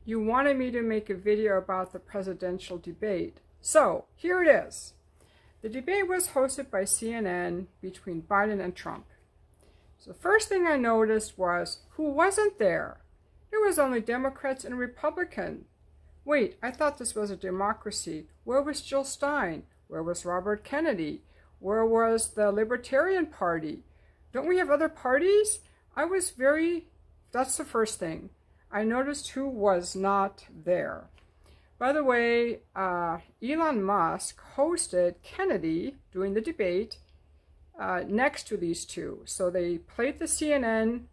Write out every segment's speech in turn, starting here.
you wanted me to make a video about the presidential debate. So here it is. The debate was hosted by CNN between Biden and Trump. So the first thing I noticed was who wasn't there. It was only Democrats and Republicans. Wait, I thought this was a democracy. Where was Jill Stein? Where was Robert Kennedy? Where was the Libertarian Party? Don't we have other parties? That's the first thing. I noticed who was not there. By the way, Elon Musk hosted Kennedy during the debate next to these two. So they played the CNN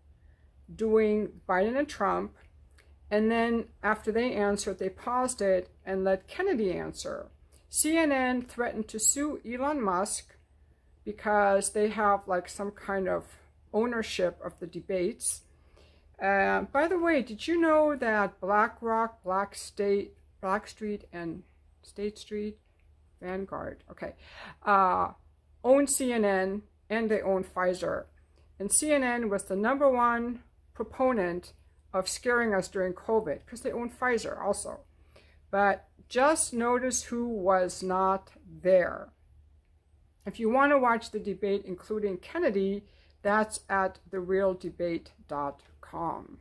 doing Biden and Trump, and then after they answered, they paused it and let Kennedy answer. CNN threatened to sue Elon Musk because they have like some kind of ownership of the debates. By the way, did you know that BlackRock, Blackstreet, and State Street, Vanguard, okay, own CNN and they own Pfizer. And CNN was the #1 proponent of scaring us during COVID because they own Pfizer also. But just notice who was not there. If you want to watch the debate, including Kennedy, that's at therealdebate.com.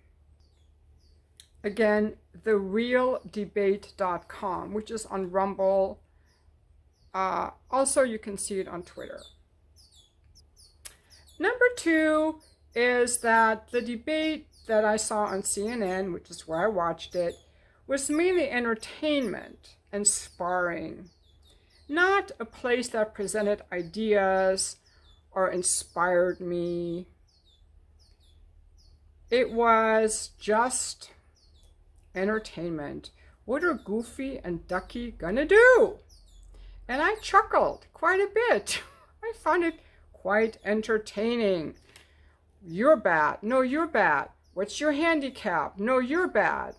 Again, therealdebate.com, which is on Rumble. Also, you can see it on Twitter. Number 2 is that the debate that I saw on CNN, which is where I watched it, was mainly entertainment and sparring, not a place that presented ideas or inspired me. It was just entertainment. What are Goofy and Ducky gonna do? And I chuckled quite a bit. I found it quite entertaining. You're bad. No, you're bad. What's your handicap? No, you're bad.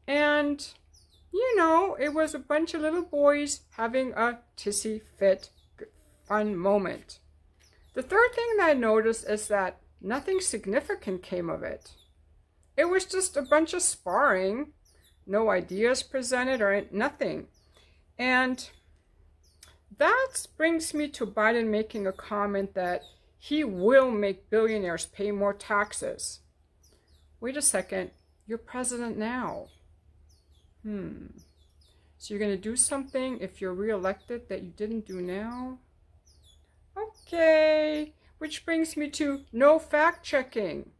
And, you know, it was a bunch of little boys having a tissy fit fun moment. The third thing that I noticed is that nothing significant came of it. It was just a bunch of sparring, no ideas presented or nothing. And that brings me to Biden making a comment that he will make billionaires pay more taxes. Wait a second, you're president now. So you're going to do something if you're reelected that you didn't do now? Okay, which brings me to no fact-checking.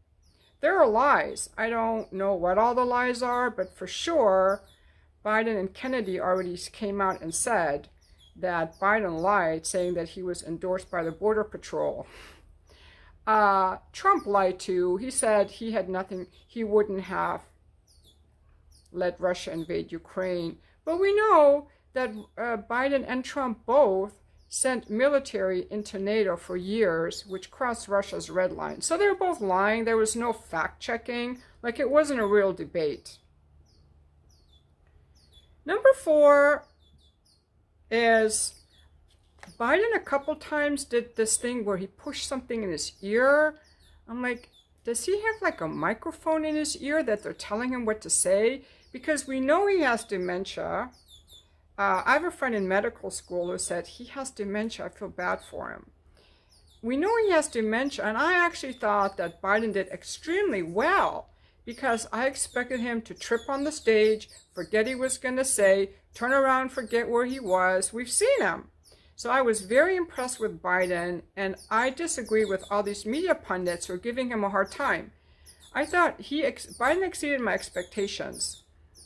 There are lies. I don't know what all the lies are, but for sure, Biden and Kennedy already came out and said that Biden lied, saying that he was endorsed by the Border Patrol. Trump lied too. He said he had nothing, he wouldn't have let Russia invade Ukraine. But we know that Biden and Trump both sent military into NATO for years, which crossed Russia's red line. So they were both lying. There was no fact-checking. Like, it wasn't a real debate. Number 4 is Biden a couple times did this thing where he pushed something in his ear. I'm like, does he have like a microphone in his ear that they're telling him what to say? Because we know he has dementia. I have a friend in medical school who said he has dementia. I feel bad for him. We know he has dementia, and I actually thought that Biden did extremely well because I expected him to trip on the stage, forget he was going to say, turn around, forget where he was. We've seen him. So I was very impressed with Biden, and I disagree with all these media pundits who are giving him a hard time. I thought Biden exceeded my expectations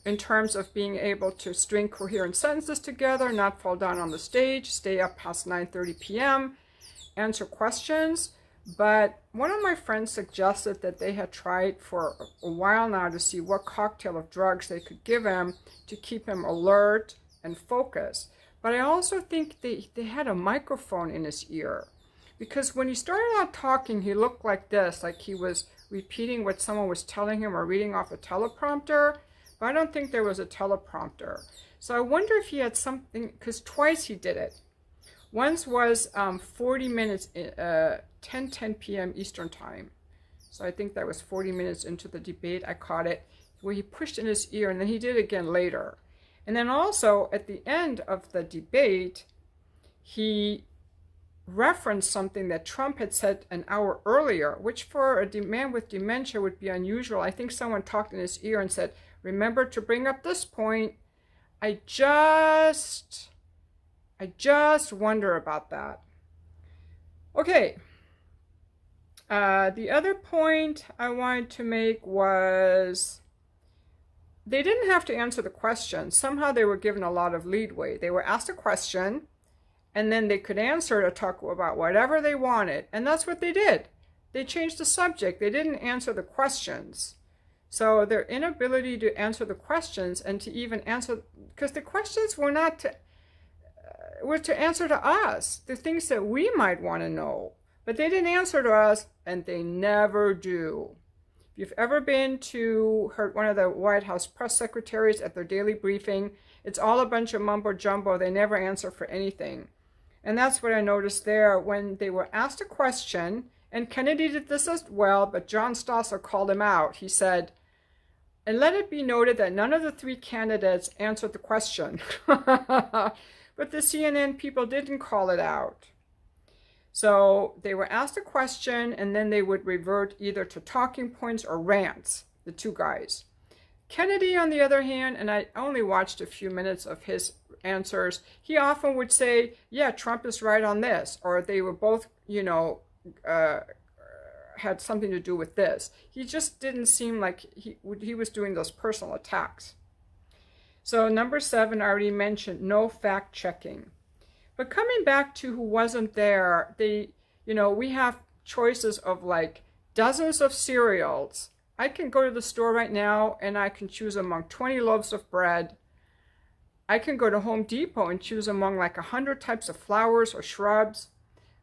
in terms of being able to string coherent sentences together, not fall down on the stage, stay up past 9:30 p.m., answer questions. But one of my friends suggested that they had tried for a while now to see what cocktail of drugs they could give him to keep him alert and focused. But I also think they had a microphone in his ear, because when he started out talking, he looked like this, like he was repeating what someone was telling him or reading off a teleprompter. But I don't think there was a teleprompter. So I wonder if he had something, because twice he did it. Once was 40 minutes, 10 p.m. Eastern time. So I think that was 40 minutes into the debate. I caught it. where he pushed in his ear, and then he did it again later. And then also at the end of the debate, he referenced something that Trump had said an hour earlier, which for a man with dementia would be unusual. I think someone talked in his ear and said, remember to bring up this point. I just wonder about that. Okay. The other point I wanted to make was they didn't have to answer the question. Somehow they were given a lot of leeway. They were asked a question, and then they could answer to talk about whatever they wanted. And that's what they did. They changed the subject. They didn't answer the questions. So their inability to answer the questions and to even answer, because the questions were not to, were to answer to us, the things that we might want to know. But they didn't answer to us, and they never do. If you've ever been to heard one of the White House press secretaries at their daily briefing, it's all a bunch of mumbo jumbo. They never answer for anything. And that's what I noticed there when they were asked a question, and Kennedy did this as well, but John Stossel called him out. He said, and let it be noted that none of the three candidates answered the question. But the CNN people didn't call it out. So they were asked a question, and then they would revert either to talking points or rants, the two guys. Kennedy, on the other hand, and I only watched a few minutes of his answers, he often would say, yeah, Trump is right on this, or they were both, you know, had something to do with this. He just didn't seem like he was doing those personal attacks. So number 7, I already mentioned, no fact checking. But coming back to who wasn't there, you know, we have choices of like dozens of cereals. I can go to the store right now and I can choose among 20 loaves of bread. I can go to Home Depot and choose among like 100 types of flowers or shrubs.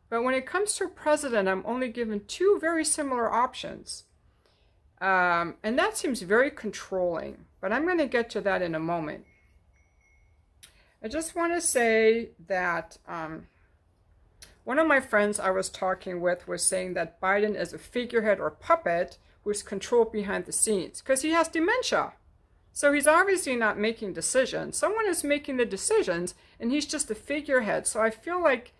But when it comes to a president, I'm only given 2 very similar options. And that seems very controlling. But I'm going to get to that in a moment. I just want to say that one of my friends I was talking with was saying that Biden is a figurehead or puppet who's controlled behind the scenes because he has dementia. So he's obviously not making decisions. Someone is making the decisions, and he's just a figurehead. So I feel like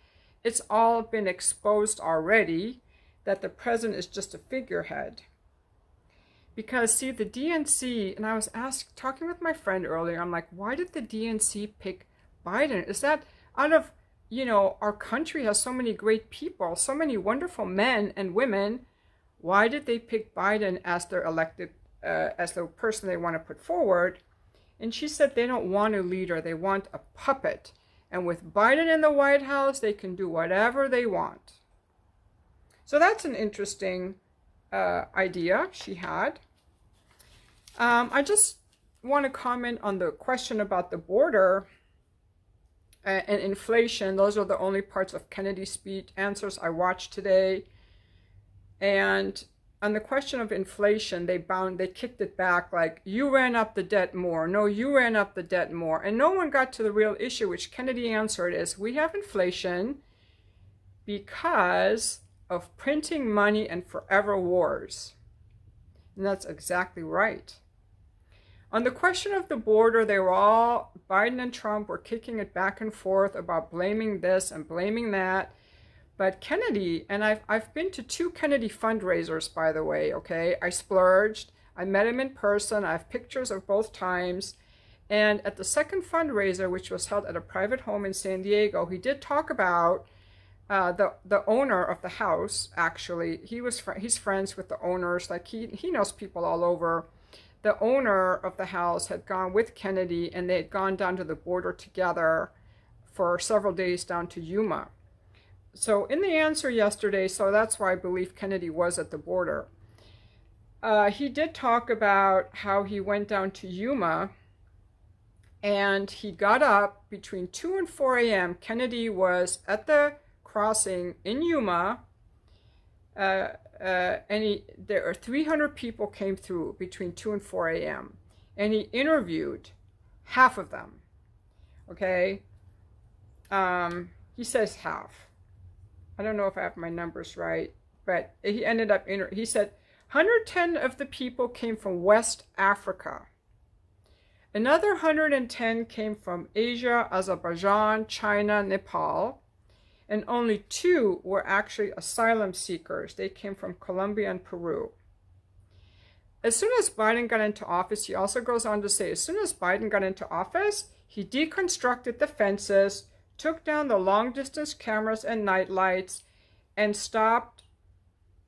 it's all been exposed already that the president is just a figurehead. Because, see, the DNC, and I was talking with my friend earlier, I'm like, why did the DNC pick Biden? Is that out of, you know, our country has so many great people, so many wonderful men and women. Why did they pick Biden as their elected, as the person they want to put forward? And she said they don't want a leader, they want a puppet. And with Biden in the White House, they can do whatever they want. So that's an interesting idea she had. I just want to comment on the question about the border and inflation. Those are the only parts of Kennedy's speech answers I watched today. And on the question of inflation, they kicked it back like, you ran up the debt more. No, you ran up the debt more. And no one got to the real issue, which Kennedy answered is, we have inflation because of printing money and forever wars. And that's exactly right. On the question of the border, they were all, Biden and Trump were kicking it back and forth about blaming this and blaming that. But Kennedy, and I've been to 2 Kennedy fundraisers, by the way, okay? I splurged. I met him in person. I have pictures of both times. And at the second fundraiser, which was held at a private home in San Diego, he did talk about the owner of the house, actually. He's friends with the owners. Like he knows people all over. The owner of the house had gone with Kennedy, and they had gone down to the border together for several days down to Yuma. So in the answer yesterday, so that's why I believe Kennedy was at the border. He did talk about how he went down to Yuma, and he got up between 2 and 4 a.m. Kennedy was at the crossing in Yuma, and there are 300 people came through between 2 and 4 a.m. And he interviewed half of them, okay? He says half. I don't know if I have my numbers right, but he ended up, he said, 110 of the people came from West Africa. Another 110 came from Asia, Azerbaijan, China, Nepal, and only 2 were actually asylum seekers. They came from Colombia and Peru. As soon as Biden got into office, he also goes on to say, as soon as Biden got into office, he deconstructed the fences, took down the long-distance cameras and night lights, and stopped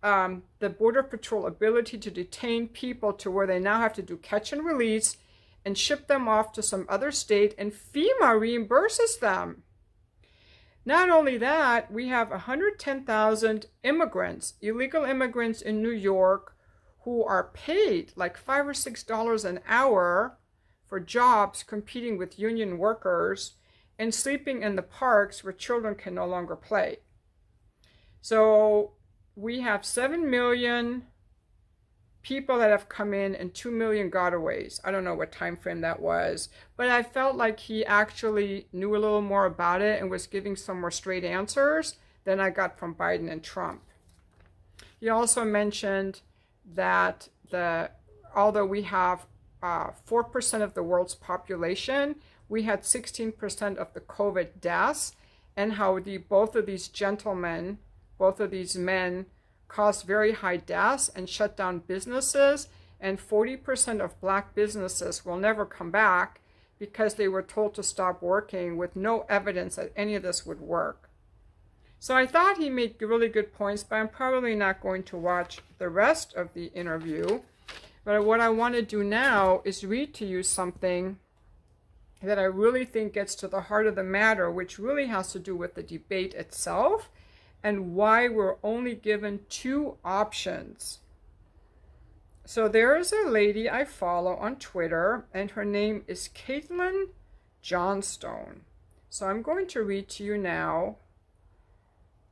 the Border Patrol ability to detain people to where they now have to do catch and release and ship them off to some other state, and FEMA reimburses them. Not only that, we have 110,000 immigrants, illegal immigrants in New York, who are paid like $5 or $6 an hour for jobs competing with union workers and sleeping in the parks where children can no longer play. So we have 7 million people that have come in and 2 million gotaways. I don't know what time frame that was, but I felt like he actually knew a little more about it and was giving some more straight answers than I got from Biden and Trump. He also mentioned that although we have 4% of the world's population, we had 16% of the COVID deaths, and how both of these gentlemen, both of these men, caused very high deaths and shut down businesses, and 40% of Black businesses will never come back because they were told to stop working with no evidence that any of this would work. So I thought he made really good points, but I'm probably not going to watch the rest of the interview. But what I want to do now is read to you something that I really think gets to the heart of the matter, which really has to do with the debate itself and why we're only given 2 options. So there is a lady I follow on Twitter, and her name is Caitlin Johnstone. So I'm going to read to you now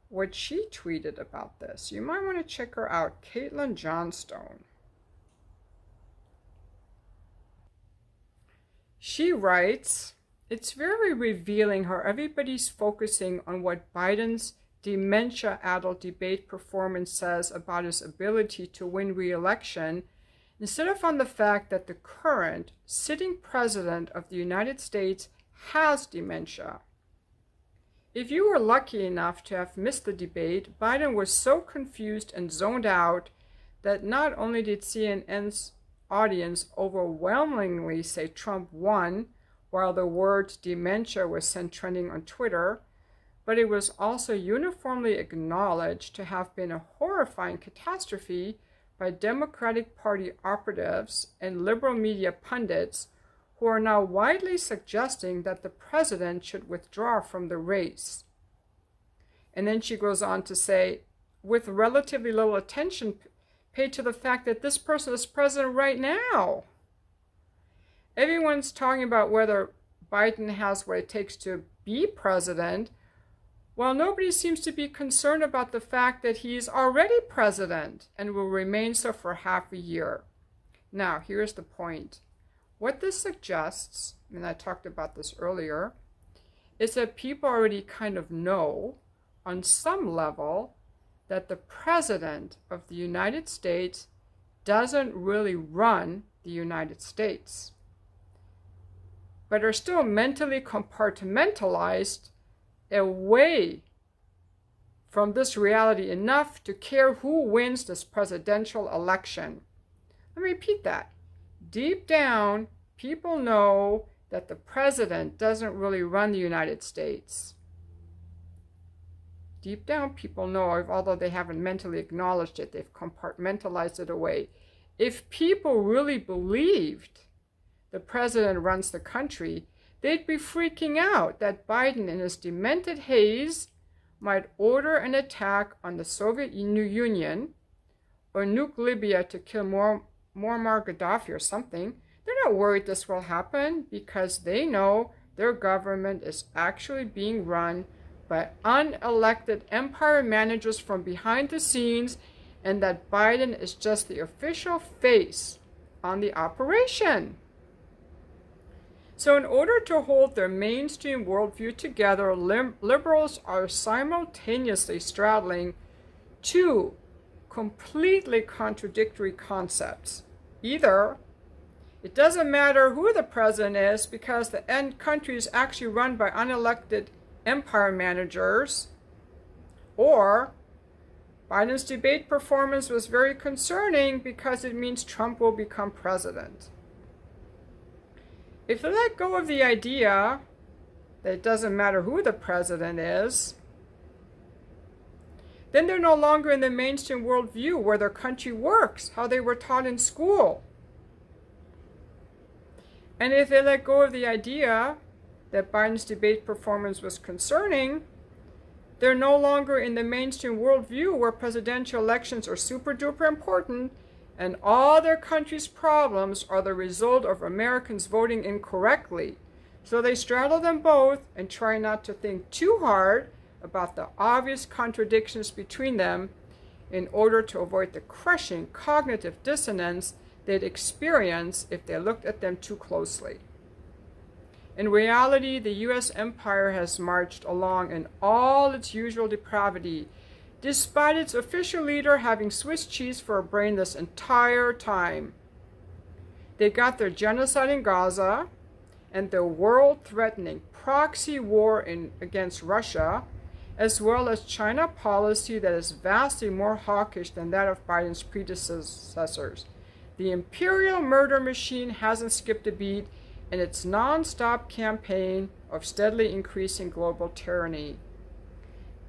what she tweeted about this. You might want to check her out, Caitlin Johnstone. She writes, "It's very revealing how everybody's focusing on what Biden's dementia-addled debate performance says about his ability to win re-election, instead of on the fact that the current sitting president of the United States has dementia. If you were lucky enough to have missed the debate, Biden was so confused and zoned out that not only did CNN's audience overwhelmingly say Trump won, while the word dementia was sent trending on Twitter, but it was also uniformly acknowledged to have been a horrifying catastrophe by Democratic Party operatives and liberal media pundits who are now widely suggesting that the president should withdraw from the race." And then she goes on to say, with relatively little attention paid to the fact that this person is president right now. Everyone's talking about whether Biden has what it takes to be president, while nobody seems to be concerned about the fact that he's already president and will remain so for half a year. Now, here's the point. What this suggests, and I talked about this earlier, is that people already kind of know on some level that the president of the United States doesn't really run the United States, but are still mentally compartmentalized away from this reality enough to care who wins this presidential election. Let me repeat that. Deep down, people know that the president doesn't really run the United States. Deep down, people know, although they haven't mentally acknowledged it, they've compartmentalized it away. If people really believed the president runs the country, they'd be freaking out that Biden, in his demented haze, might order an attack on the Soviet Union or nuke Libya to kill Muammar Gaddafi or something. They're not worried this will happen because they know their government is actually being run by unelected empire managers from behind the scenes, and that Biden is just the official face on the operation. So in order to hold their mainstream worldview together, liberals are simultaneously straddling 2 completely contradictory concepts. Either it doesn't matter who the president is because the end country is actually run by unelected empire managers, or Biden's debate performance was very concerning because it means Trump will become president. If they let go of the idea that it doesn't matter who the president is, then they're no longer in the mainstream worldview where their country works, how they were taught in school. And if they let go of the idea that Biden's debate performance was concerning, they're no longer in the mainstream worldview where presidential elections are super duper important and all their country's problems are the result of Americans voting incorrectly. So they straddle them both and try not to think too hard about the obvious contradictions between them in order to avoid the crushing cognitive dissonance they'd experience if they looked at them too closely. In reality, the U.S. empire has marched along in all its usual depravity, despite its official leader having Swiss cheese for a brain this entire time. They got their genocide in Gaza and their world-threatening proxy war against Russia, as well as China policy that is vastly more hawkish than that of Biden's predecessors. The imperial murder machine hasn't skipped a beat in its non-stop campaign of steadily increasing global tyranny.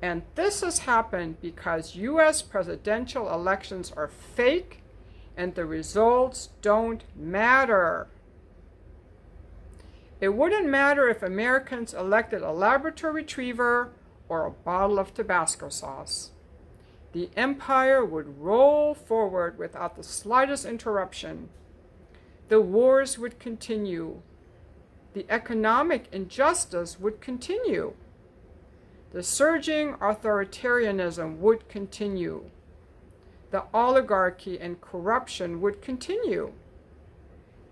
And this has happened because U.S. presidential elections are fake and the results don't matter. It wouldn't matter if Americans elected a Labrador Retriever or a bottle of Tabasco sauce. The empire would roll forward without the slightest interruption. The wars would continue. The economic injustice would continue. The surging authoritarianism would continue. The oligarchy and corruption would continue.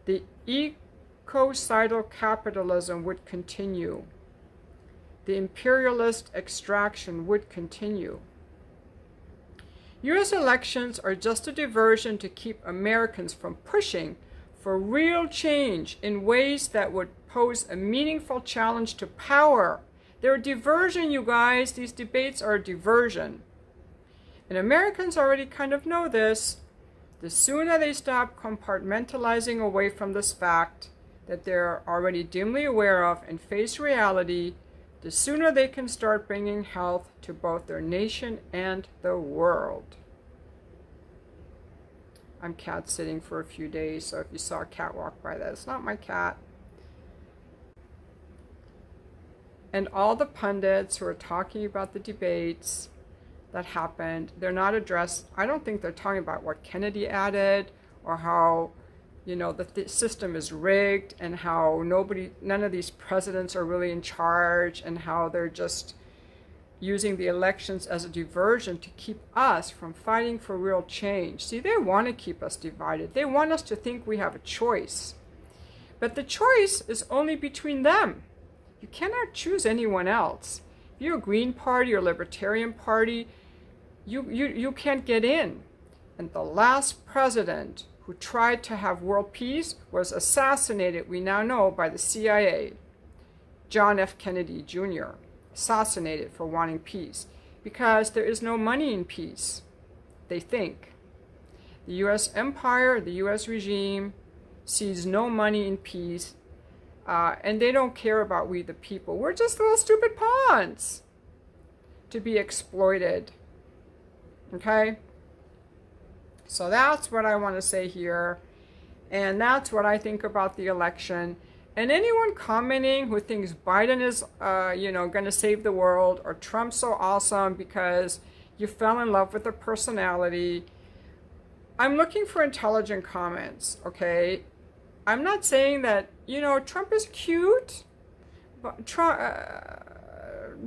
The ecocidal capitalism would continue. The imperialist extraction would continue. U.S. elections are just a diversion to keep Americans from pushing for real change in ways that would pose a meaningful challenge to power. They're a diversion, you guys. These debates are a diversion. And Americans already kind of know this. The sooner they stop compartmentalizing away from this fact that they're already dimly aware of and face reality, the sooner they can start bringing health to both their nation and the world. I'm cat sitting for a few days, so if you saw a cat walk by, that's not my cat. And all the pundits who are talking about the debates that happened, they're not addressed. I don't think they're talking about what Kennedy added or how, you know, the system is rigged and how none of these presidents are really in charge and how they're just using the elections as a diversion to keep us from fighting for real change. See, they want to keep us divided. They want us to think we have a choice. But the choice is only between them. You cannot choose anyone else. If you're a Green Party or Libertarian Party, you can't get in. And the last president who tried to have world peace was assassinated, we now know, by the CIA. John F. Kennedy Jr. assassinated for wanting peace because there is no money in peace, they think. The U.S. empire, the U.S. regime sees no money in peace, and they don't care about we the people. We're just little stupid pawns to be exploited. Okay? So that's what I want to say here, and that's what I think about the election. And anyone commenting who thinks Biden is, going to save the world, or Trump's so awesome because you fell in love with the personality, I'm looking for intelligent comments, okay? I'm not saying that, Trump is cute, but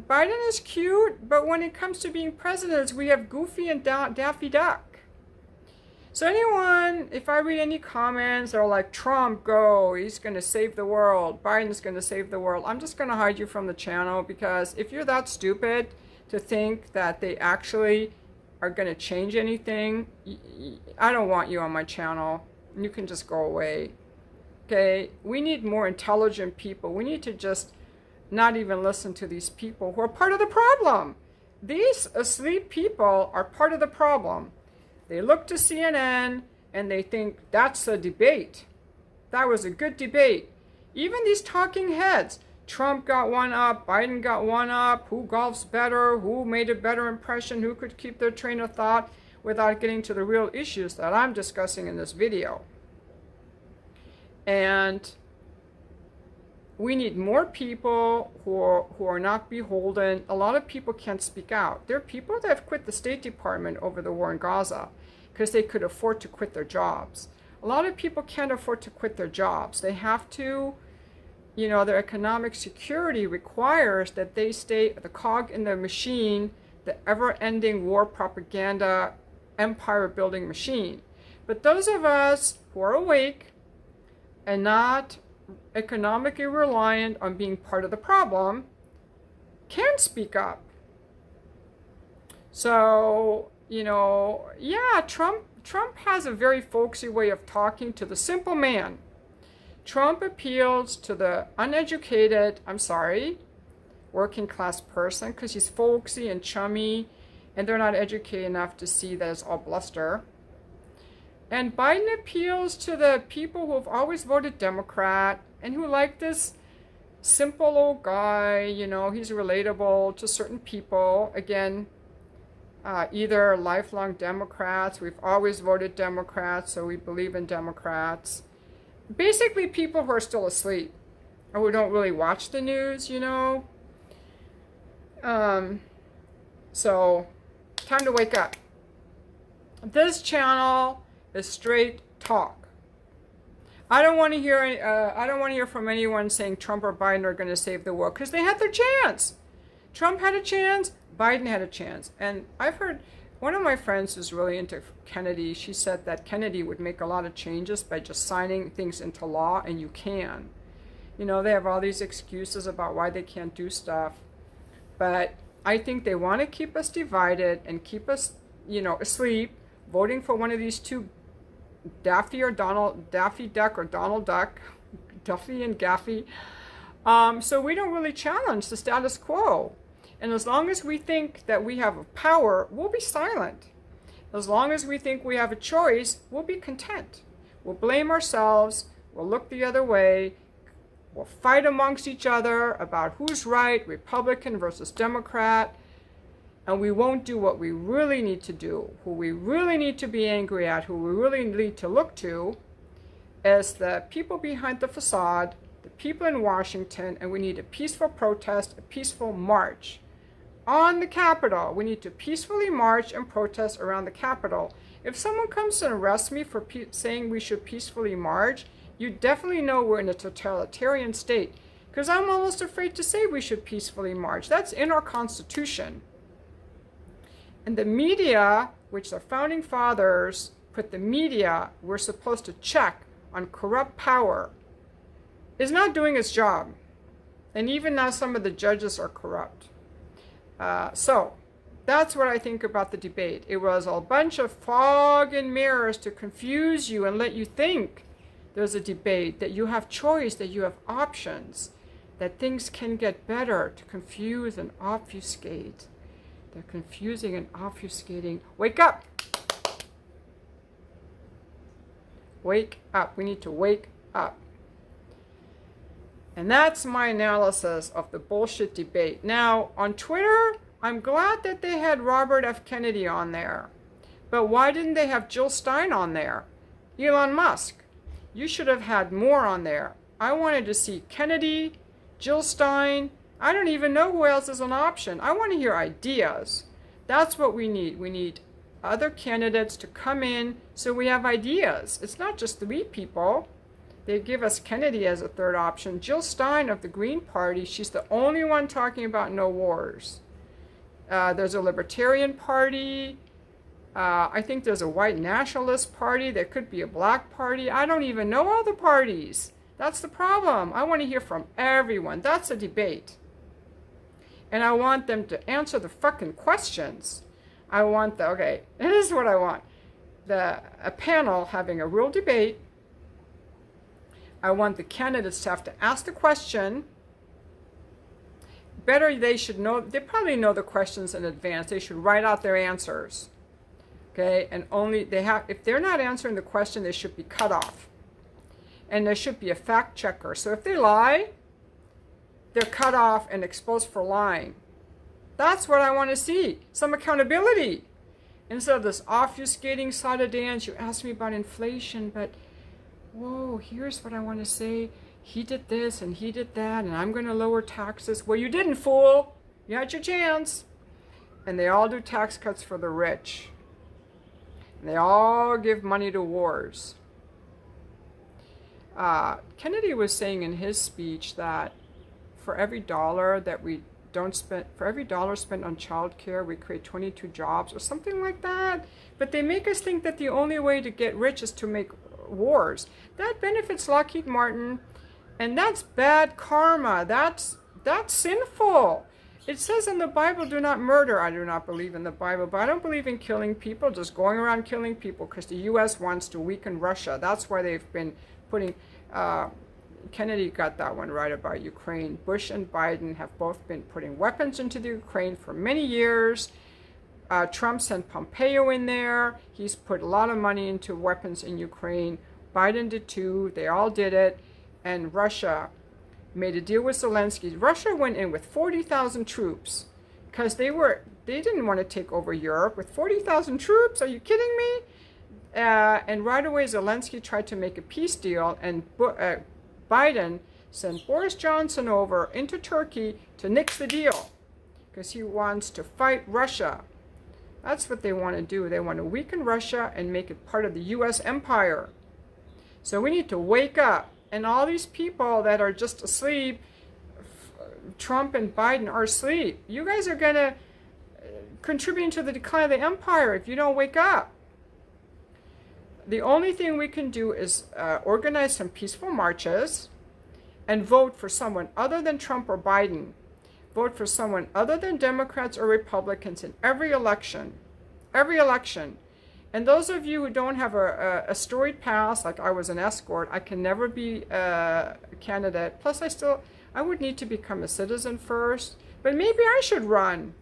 Biden is cute, but when it comes to being president, we have Goofy and Daffy Duck. So anyone, if I read any comments that are like, Trump, go, he's going to save the world, Biden's going to save the world, I'm just going to hide you from the channel, because if you're that stupid to think that they actually are going to change anything, I don't want you on my channel. You can just go away. Okay? We need more intelligent people. We need to just not even listen to these people who are part of the problem. These asleep people are part of the problem. They look to CNN and they think that's a debate. That was a good debate. Even these talking heads, Trump got one up, Biden got one up, who golfs better, who made a better impression, who could keep their train of thought without getting to the real issues that I'm discussing in this video. And we need more people who are not beholden. A lot of people can't speak out. There are people that have quit the State Department over the war in Gaza because they could afford to quit their jobs. A lot of people can't afford to quit their jobs. They have to, you know, their economic security requires that they stay the cog in the machine, the ever-ending war propaganda, empire-building machine. But those of us who are awake and not economically reliant on being part of the problem can speak up. So, you know, yeah, Trump has a very folksy way of talking to the simple man. Trump appeals to the uneducated, I'm sorry, working class person because he's folksy and chummy and they're not educated enough to see that it's all bluster. And Biden appeals to the people who have always voted Democrat and who like this simple old guy, you know, he's relatable to certain people. Again, either lifelong Democrats, we've always voted Democrats, so we believe in Democrats. Basically people who are still asleep or who don't really watch the news, you know. So, time to wake up. This channel is straight talk. I don't want to hear from anyone saying Trump or Biden are going to save the world because they had their chance. Trump had a chance, Biden had a chance. And I've heard one of my friends who's really into Kennedy, she said that Kennedy would make a lot of changes by just signing things into law, and you can. You know, they have all these excuses about why they can't do stuff. But I think they want to keep us divided and keep us, you know, asleep, voting for one of these two, Daffy Duck or Donald Duck, Duffy and Gaffy. So we don't really challenge the status quo. And as long as we think that we have power, we'll be silent. As long as we think we have a choice, we'll be content. We'll blame ourselves, we'll look the other way, we'll fight amongst each other about who's right, Republican versus Democrat, and we won't do what we really need to do. Who we really need to be angry at, who we really need to look to, is the people behind the facade, the people in Washington, and we need a peaceful protest, a peaceful march. On the Capitol, we need to peacefully march and protest around the Capitol. If someone comes and arrests me for saying we should peacefully march, you definitely know we're in a totalitarian state, because I'm almost afraid to say we should peacefully march. That's in our Constitution. And the media, which the Founding Fathers put the media we're supposed to check on corrupt power, is not doing its job. And even now some of the judges are corrupt. So that's what I think about the debate. It was a bunch of fog and mirrors to confuse you and let you think there's a debate, that you have choice, that you have options, that things can get better, to confuse and obfuscate. They're confusing and obfuscating. Wake up! Wake up. We need to wake up. And that's my analysis of the bullshit debate. Now, on Twitter, I'm glad that they had Robert F. Kennedy on there. But why didn't they have Jill Stein on there? Elon Musk, you should have had more on there. I wanted to see Kennedy, Jill Stein. I don't even know who else is an option. I want to hear ideas. That's what we need. We need other candidates to come in so we have ideas. It's not just 3 people. They give us Kennedy as a third option. Jill Stein of the Green Party, she's the only one talking about no wars. There's a Libertarian Party. I think there's a white nationalist party. There could be a black party. I don't even know all the parties. That's the problem. I want to hear from everyone. That's a debate. And I want them to answer the fucking questions. I want okay, this is what I want. A panel having a real debate. I want the candidates to have to ask the question. Better, they should know, they probably know the questions in advance. They should write out their answers. Okay, and only they have, if they're not answering the question, they should be cut off. And there should be a fact checker. So if they lie, they're cut off and exposed for lying. That's what I want to see. Some accountability. Instead of this obfuscating side of dance, you asked me about inflation, but whoa, here's what I want to say. He did this and he did that, and I'm going to lower taxes. Well, you didn't, fool. You had your chance. And they all do tax cuts for the rich. And they all give money to wars. Kennedy was saying in his speech that for every dollar that we don't spend, for every dollar spent on childcare, we create 22 jobs or something like that. But they make us think that the only way to get rich is to make wars. That benefits Lockheed Martin, and that's bad karma. That's sinful. It says in the Bible, do not murder. I do not believe in the Bible, but I don't believe in killing people, just going around killing people because the U.S. wants to weaken Russia. That's why they've been putting, Kennedy got that one right about Ukraine. Bush and Biden have both been putting weapons into the Ukraine for many years. Trump sent Pompeo in there. He's put a lot of money into weapons in Ukraine. Biden did too. They all did it. And Russia made a deal with Zelensky. Russia went in with 40,000 troops because they didn't want to take over Europe with 40,000 troops. Are you kidding me? And right away, Zelensky tried to make a peace deal, and Biden sent Boris Johnson over into Turkey to nix the deal because he wants to fight Russia. That's what they want to do. They want to weaken Russia and make it part of the U.S. empire. So we need to wake up. And all these people that are just asleep, Trump and Biden are asleep. You guys are going to contribute to the decline of the empire if you don't wake up. The only thing we can do is organize some peaceful marches and vote for someone other than Trump or Biden. Vote for someone other than Democrats or Republicans in every election. Every election. And those of you who don't have a storied past, like I was an escort, I can never be a candidate. Plus, I would need to become a citizen first. But maybe I should run.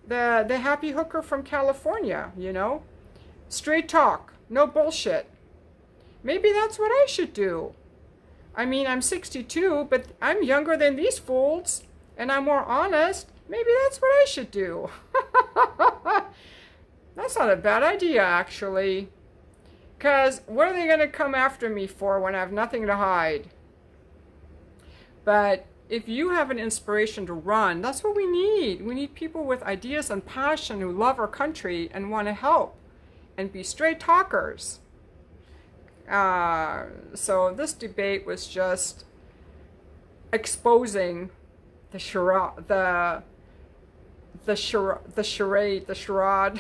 The happy hooker from California, you know? Straight talk, no bullshit. Maybe that's what I should do. I mean, I'm 62, but I'm younger than these fools. And I'm more honest. Maybe that's what I should do. That's not a bad idea, actually. Because what are they going to come after me for when I have nothing to hide? But if you have an inspiration to run, that's what we need. We need people with ideas and passion who love our country and want to help and be straight talkers. So this debate was just exposing the charade,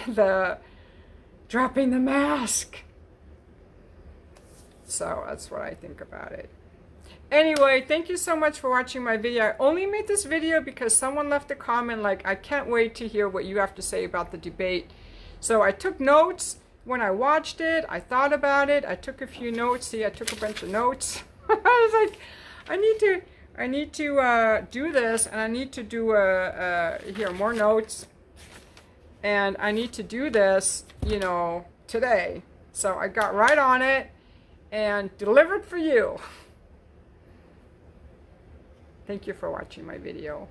the dropping the mask. So that's what I think about it. Anyway, thank you so much for watching my video. I only made this video because someone left a comment like, I can't wait to hear what you have to say about the debate. So I took notes when I watched it. I thought about it. I took a few notes. See, I took a bunch of notes. I was like, I need to do this, and I need to do here more notes, and I need to do this, you know, today. So I got right on it and delivered for you. Thank you for watching my video.